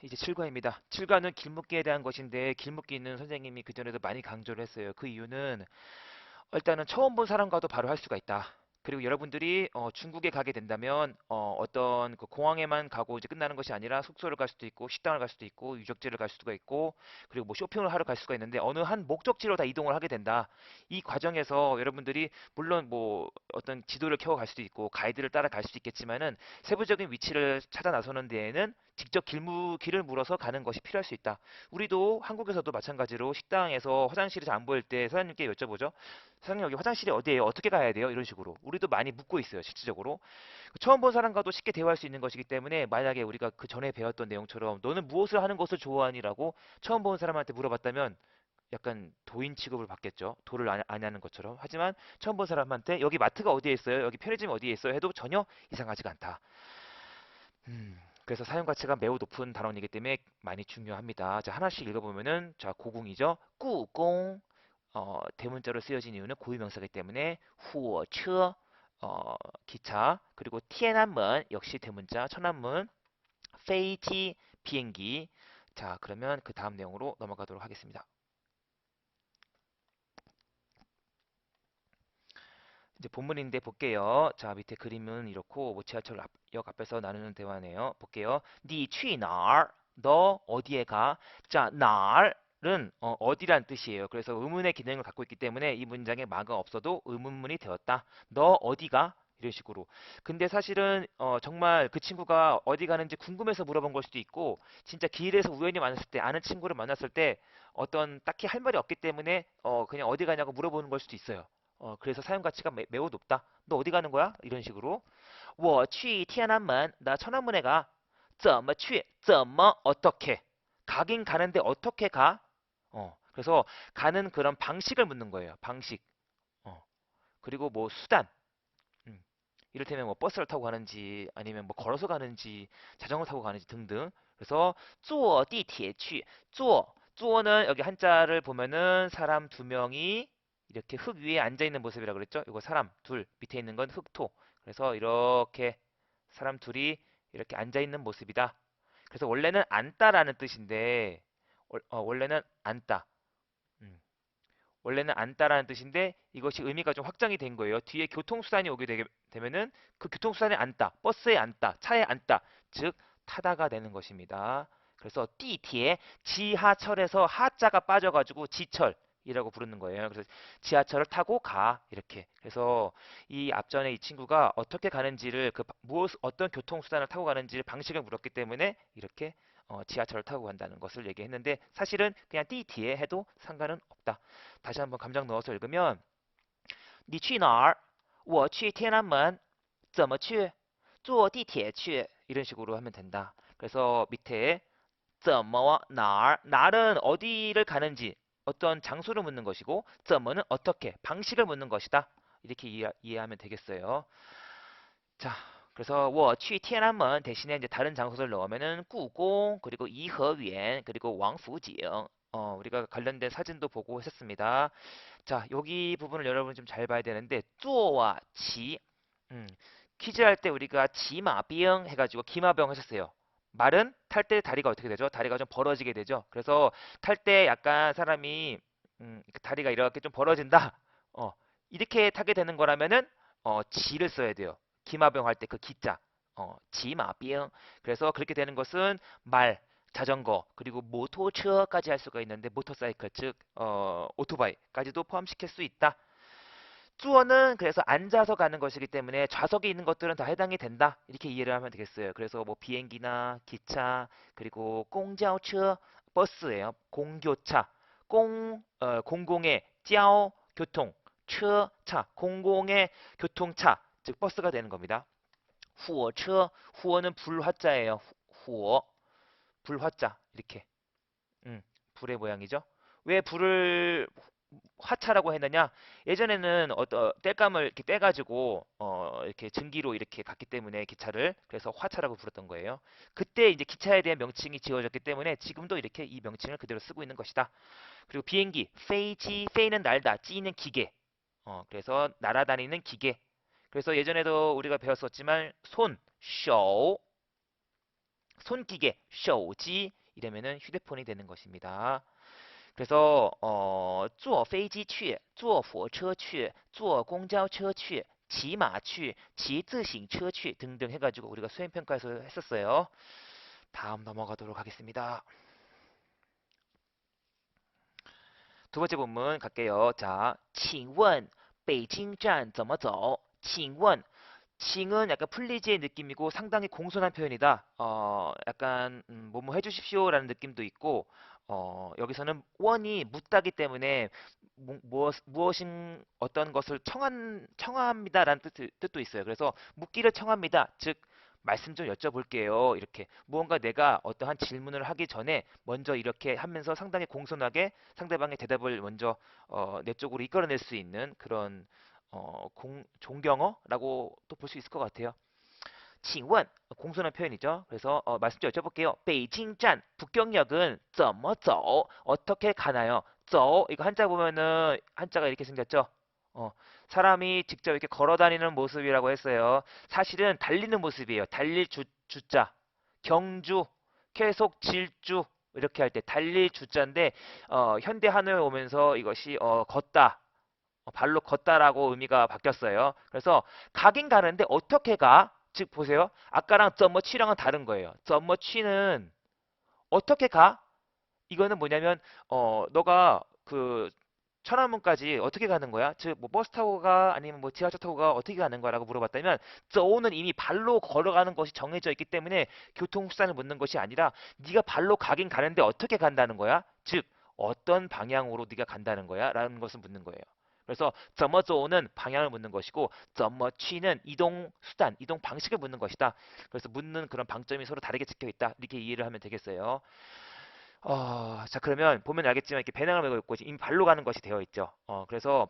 이제 7과입니다. 7과는 길목기에 대한 것인데 길목기는 선생님이 그전에도 많이 강조를 했어요. 그 이유는 일단은 처음 본 사람과도 바로 할 수가 있다. 그리고 여러분들이 중국에 가게 된다면 어떤 그 공항에만 가고 이제 끝나는 것이 아니라 숙소를 갈 수도 있고 식당을 갈 수도 있고 유적지를 갈 수가 있고 그리고 뭐 쇼핑을 하러 갈 수가 있는데 어느 한 목적지로 다 이동을 하게 된다. 이 과정에서 여러분들이 물론 뭐 어떤 지도를 켜고 갈 수도 있고 가이드를 따라 갈 수도 있겠지만은 세부적인 위치를 찾아 나서는 데에는 직접 길을 물어서 가는 것이 필요할 수 있다. 우리도 한국에서도 마찬가지로 식당에서 화장실이 잘 안 보일 때 사장님께 여쭤보죠. 사장님 여기 화장실이 어디예요? 어떻게 가야 돼요? 이런 식으로 우리도 많이 묻고 있어요. 실질적으로 처음 본 사람과도 쉽게 대화할 수 있는 것이기 때문에 만약에 우리가 그 전에 배웠던 내용처럼 너는 무엇을 하는 것을 좋아하니라고 처음 본 사람한테 물어봤다면 약간 도인 취급을 받겠죠. 도를 안 하는 것처럼. 하지만 처음 본 사람한테 여기 마트가 어디에 있어요? 여기 편의점이 어디에 있어요? 해도 전혀 이상하지가 않다. 그래서 사용 가치가 매우 높은 단원이기 때문에 많이 중요합니다. 자, 하나씩 읽어보면은 자, 고궁이죠. 꾸공 대문자로 쓰여진 이유는 고유명사이기 때문에 후어처 기차 그리고 티안안men 역시 대문자 천안문 페이지 비행기 자 그러면 그 다음 내용으로 넘어가도록 하겠습니다. 이제 본문인데 볼게요. 자 밑에 그림은 이렇고 뭐 지하철역 앞에서 나누는 대화네요. 볼게요. 니 취哪儿? 너 어디에 가? 자, 날은 어디란 뜻이에요. 그래서 의문의 기능을 갖고 있기 때문에 이 문장에 마가 없어도 의문문이 되었다. 너 어디가? 이런 식으로. 근데 사실은 정말 그 친구가 어디 가는지 궁금해서 물어본 걸 수도 있고 진짜 길에서 우연히 만났을 때 아는 친구를 만났을 때 어떤 딱히 할 말이 없기 때문에 그냥 어디 가냐고 물어보는 걸 수도 있어요. 그래서 사용 가치가 매우 높다. 너 어디 가는 거야? 이런 식으로. 我去天安门. 나 천안문에 가. 怎么去?怎么어떻게? 가긴 가는데 어떻게 가? 그래서 가는 그런 방식을 묻는 거예요. 방식. 어, 그리고 뭐 수단. 음, 이를테면 뭐 버스를 타고 가는지 아니면 뭐 걸어서 가는지 자전거 타고 가는지 등등. 그래서 坐地铁去.坐는 여기 한자를 보면은 사람 두 명이 이렇게 흙 위에 앉아 있는 모습이라고 그랬죠? 이거 사람 둘 밑에 있는 건 흙토. 그래서 이렇게 사람 둘이 이렇게 앉아 있는 모습이다. 그래서 원래는 앉다라는 뜻인데 원래는 앉다. 음. 원래는 앉다라는 뜻인데 이것이 의미가 좀 확장이 된 거예요. 뒤에 교통수단이 오게 되면은 그 교통수단에 앉다, 버스에 앉다, 차에 앉다, 즉 타다가 되는 것입니다. 그래서 띠티에 지하철에서 하자가 빠져가지고 지철이라고 부르는 거예요. 그래서 지하철을 타고 가 이렇게. 그래서 이 앞전에 이 친구가 어떻게 가는지를 어떤 교통수단을 타고 가는지를 방식을 물었기 때문에 이렇게 지하철을 타고 간다는 것을 얘기했는데 사실은 그냥 띠티에 해도 상관은 없다. 다시 한번 감정 넣어서 읽으면 你去哪儿?我去天安门.怎么去?坐地铁去. 이런 식으로 하면 된다. 그래서 밑에 怎么 날 날은 어디를 가는지 어떤 장소를 묻는 것이고 怎么는 어떻게 방식을 묻는 것이다. 이렇게 이해하면 되겠어요. 자, 그래서 我去天安门 대신에 이제 다른 장소를 넣으면은故宫 그리고颐和园 그리고 왕府井 우리가 관련된 사진도 보고 했었습니다. 자, 여기 부분을 여러분 좀 잘 봐야 되는데 쪼와 지 퀴즈 할 때 우리가 지마병 해가지고 기마병 하셨어요. 말은 탈 때 다리가 어떻게 되죠? 다리가 좀 벌어지게 되죠. 그래서 탈 때 약간 사람이 다리가 이렇게 좀 벌어진다. 어, 이렇게 타게 되는 거라면은 지를 써야 돼요. 기마병 할 때 그 기자. 지마병. 그래서 그렇게 되는 것은 말, 자전거, 그리고 모토처까지 할 수가 있는데 모터사이클, 즉 오토바이까지도 포함시킬 수 있다. 주어는 그래서 앉아서 가는 것이기 때문에 좌석에 있는 것들은 다 해당이 된다. 이렇게 이해를 하면 되겠어요. 그래서 뭐 비행기나 기차, 그리고 공자오처 버스예요. 공교차, 공공의 giao 교통, 차 공공의 교통차, 즉 버스가 되는 겁니다. 후어처 후어는 불화자예요. 후어 불화자 이렇게 불의 모양이죠. 왜 불을 화차라고 했느냐? 예전에는 어떤 땔감을 이렇게 떼가지고 이렇게 증기로 이렇게 갔기 때문에 기차를 그래서 화차라고 불렀던 거예요. 그때 이제 기차에 대한 명칭이 지어졌기 때문에 지금도 이렇게 이 명칭을 그대로 쓰고 있는 것이다. 그리고 비행기, 페이지, 페이는 날다, 찌는 기계. 그래서 날아다니는 기계. 그래서 예전에도 우리가 배웠었지만 손, 쇼, 손기계 手机 이러면은 휴대폰이 되는 것입니다. 그래서 坐飞机去,坐火车去,坐公交车去,骑马去,骑自行车去 등등 해가지고 우리가 수행평가에서 했었어요. 다음 넘어가도록 하겠습니다. 두 번째 본문 갈게요. 자, 请问北京站怎么走?请问 칭은 약간 플리즈의 느낌이고 상당히 공손한 표현이다. 약간 뭐뭐 해주십시오라는 느낌도 있고 여기서는 원이 묻다기 때문에 무엇인 어떤 것을 청합니다라는 뜻도 있어요. 그래서 묻기를 청합니다. 즉 말씀 좀 여쭤볼게요. 이렇게 무언가 내가 어떠한 질문을 하기 전에 먼저 이렇게 하면서 상당히 공손하게 상대방의 대답을 먼저 내 쪽으로 이끌어낼 수 있는 그런 존경어라고 또 볼 수 있을 것 같아요. 请问 공손한 표현이죠. 그래서 말씀 좀 여쭤볼게요. 베이징站북경역은 怎么走? 어떻게 가나요? 走 이거 한자 보면은 한자가 이렇게 생겼죠. 어, 사람이 직접 이렇게 걸어 다니는 모습이라고 했어요. 사실은 달리는 모습이에요. 달릴 주자. 경주, 계속 질주 이렇게 할 때 달릴 주자인데 현대 한어에 오면서 이것이 걷다 발로 걷다라고 의미가 바뀌었어요. 그래서 가긴 가는데 어떻게 가? 즉 보세요. 아까랑 점머취랑은 다른 거예요. 점머취는 어떻게 가? 이거는 뭐냐면 너가 그 천안문까지 어떻게 가는 거야? 즉 뭐 버스 타고 가 아니면 뭐 지하철 타고 가 어떻게 가는 거라고 물어봤다면 저우는 이미 발로 걸어가는 것이 정해져 있기 때문에 교통수단을 묻는 것이 아니라 네가 발로 가긴 가는데 어떻게 간다는 거야? 즉 어떤 방향으로 네가 간다는 거야? 라는 것을 묻는 거예요. 그래서 怎么走는 방향을 묻는 것이고 怎么취는 이동 수단, 이동 방식을 묻는 것이다. 그래서 묻는 그런 방점이 서로 다르게 찍혀 있다. 이렇게 이해를 하면 되겠어요. 자, 그러면 보면 알겠지만 이렇게 배낭을 메고 있고 이미 발로 가는 것이 되어 있죠. 그래서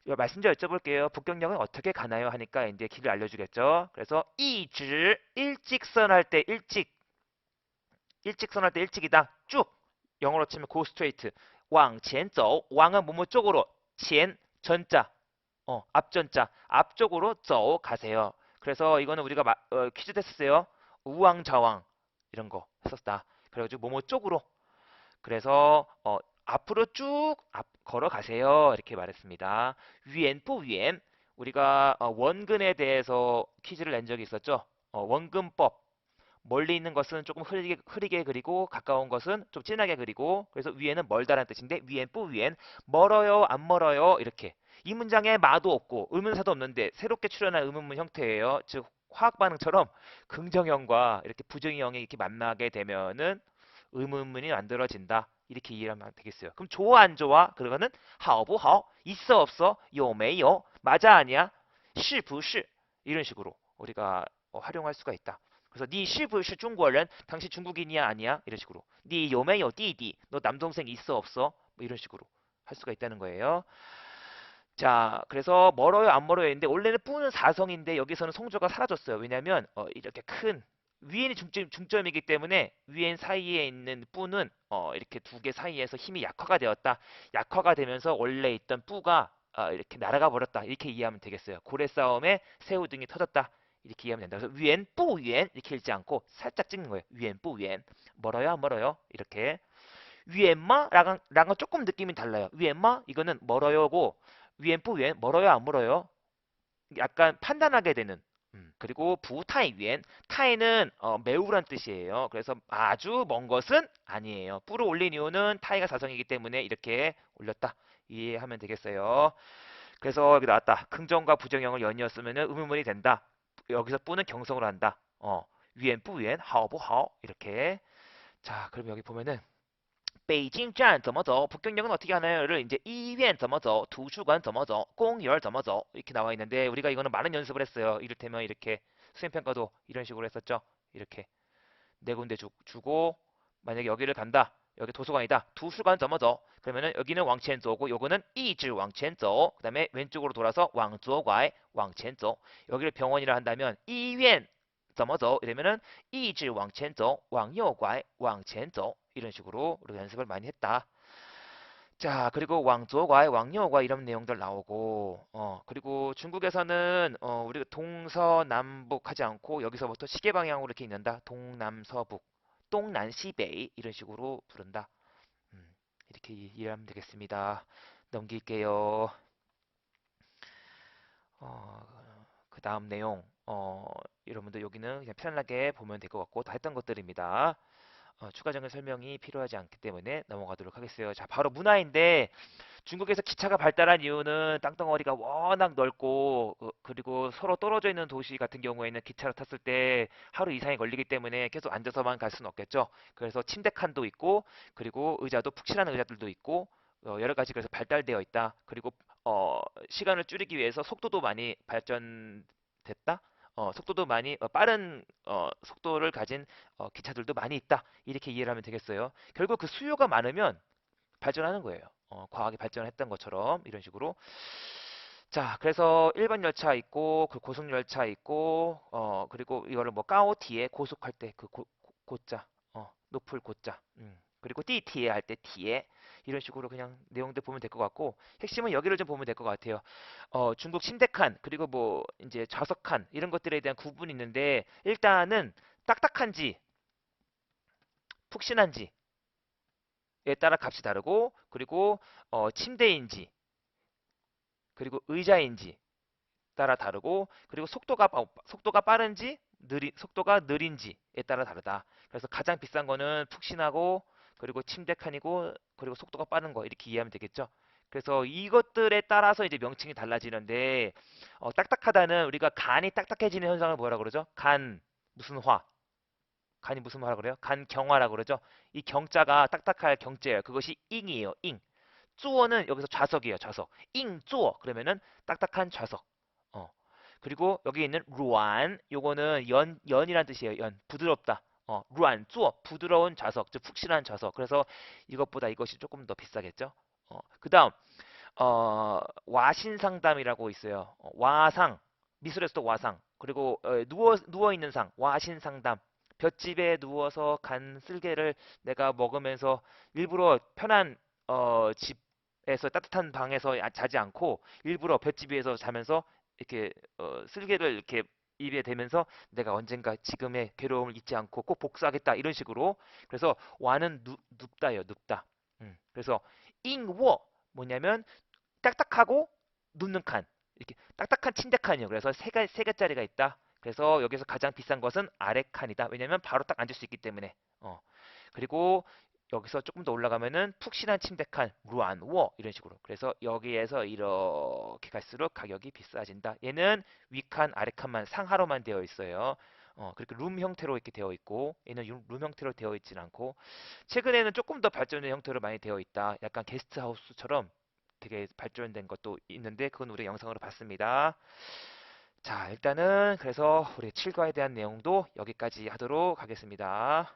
말씀 좀 여쭤볼게요. 북경역은 어떻게 가나요? 하니까 이제 길을 알려주겠죠. 그래서 이直일직선 할 때 일직선 할 때 일직이다. 쭉 영어로 치면 go straight. 往前走 왕은 뭐뭐 쪽으로 前 전자 앞전자 앞쪽으로 走 가세요. 그래서 이거는 우리가 퀴즈 됐었어요. 우왕좌왕 이런 거 했었다. 그래가지고 뭐뭐 쪽으로 그래서 앞으로 쭉 걸어가세요. 이렇게 말했습니다. 위엔포위엔 우리가 원근에 대해서 퀴즈를 낸 적이 있었죠. 원근법 멀리 있는 것은 조금 흐리게 그리고 가까운 것은 좀 진하게 그리고 그래서 위에는 멀다라는 뜻인데 위엔포위엔 멀어요 안 멀어요 이렇게 이 문장에 마도 없고 의문사도 없는데 새롭게 출현한 의문문 형태예요. 즉 화학 반응처럼 긍정형과 이렇게 부정형이 이렇게 만나게 되면은 의문문이 만들어진다. 이렇게 이해하면 되겠어요. 그럼 좋아 안 좋아? 그러면은 好不好? 있어 없어? 有没有? 맞아 아니야? 是不是? 이런 식으로 우리가 활용할 수가 있다. 그래서 你是不是中国人? 당신 중국인이야 아니야? 이런 식으로. 你有没有弟弟? 너 남동생 있어 없어? 뭐 이런 식으로 할 수가 있다는 거예요. 자, 그래서 멀어요 안 멀어요 했는데 원래는 뿌는 사성인데 여기서는 성조가 사라졌어요. 왜냐하면 이렇게 큰 위엔이 중점이기 때문에 위엔 사이에 있는 뿌는 이렇게 두 개 사이에서 힘이 약화가 되었다. 약화가 되면서 원래 있던 뿌가 이렇게 날아가 버렸다. 이렇게 이해하면 되겠어요. 고래 싸움에 새우 등이 터졌다. 이렇게 이해하면 된다. 그래서 위엔 뿌 위엔 이렇게 읽지 않고 살짝 찍는 거예요. 위엔 뿌 위엔 멀어요 안 멀어요 이렇게 위엔마랑은 조금 느낌이 달라요. 위엔마 이거는 멀어요고 위엔 뿌 위엔 멀어요 안 멀어요 약간 판단하게 되는 그리고 부타이 위엔 타이는 매우란 뜻이에요. 그래서 아주 먼 것은 아니에요. 뿌를 올린 이유는 타이가 사성이기 때문에 이렇게 올렸다. 이해하면 되겠어요. 그래서 여기 나왔다. 긍정과 부정형을 연이었으면 의문문이 된다. 여기서 뿌는 경성으로 한다. 위엔 뿌 위엔 하오부하오 이렇게 자 그럼 여기 보면은 北京站怎么走? 북경역은 어떻게 하나요?를 이제 医院怎么走? 도서관怎么走? 公园怎么走? 이렇게 나와 있는데 우리가 이거는 많은 연습을 했어요. 이를테면 이렇게 수행평가도 이런 식으로 했었죠. 이렇게 네 군데 주고 만약에 여기를 간다. 여기 도서관이다. 도서관怎么走? 그러면은 여기는 왕첸조고 요거는 이즈 왕첸조. 그다음에 왼쪽으로 돌아서 왕조과의 왕첸조. 여기를 병원이라 한다면 医院怎么走? 이러면은 이즈 왕첸조, 왕右拐, 왕첸조. 이런 식으로 우리가 연습을 많이 했다. 자, 그리고 왕조과의 왕여과 이런 내용들 나오고, 그리고 중국에서는 우리가 동서남북 하지 않고 여기서부터 시계 방향으로 이렇게 있는다. 동남서북. 동난시베이 이런 식으로 부른다. 이렇게 이해하면 되겠습니다. 넘길게요. 어, 그 다음 내용, 여러분들 여기는 그냥 편안하게 보면 될 것 같고 다 했던 것들입니다. 추가적인 설명이 필요하지 않기 때문에 넘어가도록 하겠어요. 자, 바로 문화인데 중국에서 기차가 발달한 이유는 땅덩어리가 워낙 넓고 그리고 서로 떨어져 있는 도시 같은 경우에는 기차를 탔을 때 하루 이상이 걸리기 때문에 계속 앉아서만 갈 수는 없겠죠. 그래서 침대 칸도 있고 그리고 의자도 푹신한 의자들도 있고 여러 가지 그래서 발달되어 있다. 그리고 시간을 줄이기 위해서 속도도 많이 발전됐다. 속도도 많이 빠른 속도를 가진 기차들도 많이 있다. 이렇게 이해를 하면 되겠어요. 결국 그 수요가 많으면 발전하는 거예요. 과학이 발전했던 것처럼 이런 식으로. 자, 그래서 일반 열차 있고 그 고속 열차 있고 그리고 이거를 뭐 까오티에 고속할 때 그 고자 높을 고자 그리고 띠티에 할 때 티에 이런 식으로 그냥 내용들 보면 될 것 같고 핵심은 여기를 좀 보면 될 것 같아요. 중국 침대칸 그리고 뭐 이제 좌석칸 이런 것들에 대한 구분이 있는데 일단은 딱딱한지 푹신한지 에 따라 값이 다르고 그리고 침대인지 그리고 의자인지 따라 다르고 그리고 속도가 빠른지 속도가 느린지에 따라 다르다. 그래서 가장 비싼 거는 푹신하고 그리고 침대 칸이고 그리고 속도가 빠른 거 이렇게 이해하면 되겠죠. 그래서 이것들에 따라서 이제 명칭이 달라지는데 딱딱하다는 우리가 간이 딱딱해지는 현상을 뭐라 그러죠? 간 무슨 화 간이 무슨 화라 그래요? 간경화라 그러죠. 이 경자가 딱딱할 경자예요. 그것이 잉이에요. 잉. 쪼어는 여기서 좌석이에요. 좌석. 잉 쪼어 그러면은 딱딱한 좌석. 어. 그리고 여기 있는 루안 요거는 연이란 뜻이에요. 연 부드럽다. 루안 쪼어 부드러운 좌석 즉 푹신한 좌석. 그래서 이것보다 이것이 조금 더 비싸겠죠. 그다음 와신상담이라고 있어요. 와상 미술에서도 와상 그리고 누워 있는 상 와신상담 볏집에 누워서 간 쓸개를 내가 먹으면서 일부러 편한 집에서 따뜻한 방에서 자지 않고 일부러 볏집 위에서 자면서 이렇게 쓸개를 이렇게 입에 대면서 내가 언젠가 지금의 괴로움을 잊지 않고 꼭 복수하겠다 이런 식으로 그래서 와는 눕다예요 눕다 그래서 잉워 뭐냐면 딱딱하고 눕는 칸 이렇게 딱딱한 침대 칸이요. 그래서 세 개짜리가 있다. 그래서 여기서 가장 비싼 것은 아래 칸이다. 왜냐면 바로 딱 앉을 수 있기 때문에. 그리고 여기서 조금 더 올라가면은 푹신한 침대 칸, 루안워 이런 식으로. 그래서 여기에서 이렇게 갈수록 가격이 비싸진다. 얘는 위칸, 아래칸만 상하로만 되어 있어요. 그렇게 룸 형태로 이렇게 되어 있고 얘는 룸 형태로 되어 있진 않고 최근에는 조금 더 발전된 형태로 많이 되어 있다. 약간 게스트하우스처럼 되게 발전된 것도 있는데 그건 우리 영상으로 봤습니다. 자, 일단은 그래서 우리 칠과에 대한 내용도 여기까지 하도록 하겠습니다.